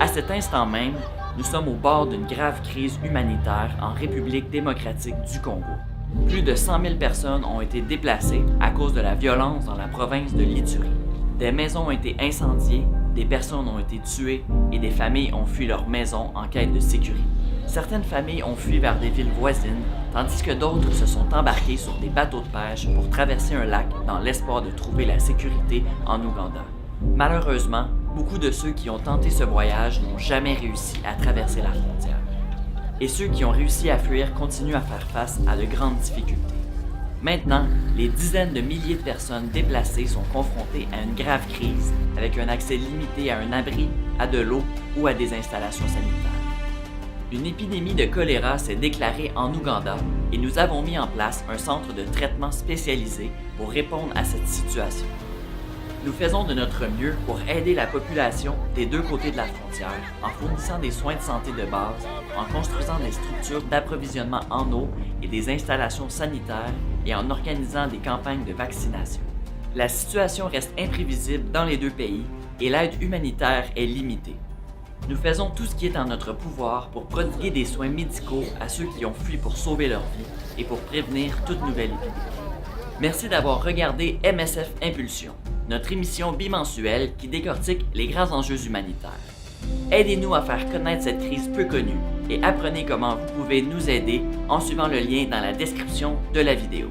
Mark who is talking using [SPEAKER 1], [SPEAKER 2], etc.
[SPEAKER 1] À cet instant même, nous sommes au bord d'une grave crise humanitaire en République démocratique du Congo. Plus de 100 000 personnes ont été déplacées à cause de la violence dans la province de l'Ituri. Des maisons ont été incendiées, des personnes ont été tuées et des familles ont fui leur maison en quête de sécurité. Certaines familles ont fui vers des villes voisines, tandis que d'autres se sont embarqués sur des bateaux de pêche pour traverser un lac dans l'espoir de trouver la sécurité en Ouganda. Malheureusement, beaucoup de ceux qui ont tenté ce voyage n'ont jamais réussi à traverser la frontière. Et ceux qui ont réussi à fuir continuent à faire face à de grandes difficultés. Maintenant, les dizaines de milliers de personnes déplacées sont confrontées à une grave crise avec un accès limité à un abri, à de l'eau ou à des installations sanitaires. Une épidémie de choléra s'est déclarée en Ouganda et nous avons mis en place un centre de traitement spécialisé pour répondre à cette situation. Nous faisons de notre mieux pour aider la population des deux côtés de la frontière en fournissant des soins de santé de base, en construisant des structures d'approvisionnement en eau et des installations sanitaires et en organisant des campagnes de vaccination. La situation reste imprévisible dans les deux pays et l'aide humanitaire est limitée. Nous faisons tout ce qui est en notre pouvoir pour prodiguer des soins médicaux à ceux qui ont fui pour sauver leur vie et pour prévenir toute nouvelle épidémie. Merci d'avoir regardé MSF Impulsion, notre émission bimensuelle qui décortique les grands enjeux humanitaires. Aidez-nous à faire connaître cette crise peu connue et apprenez comment vous pouvez nous aider en suivant le lien dans la description de la vidéo.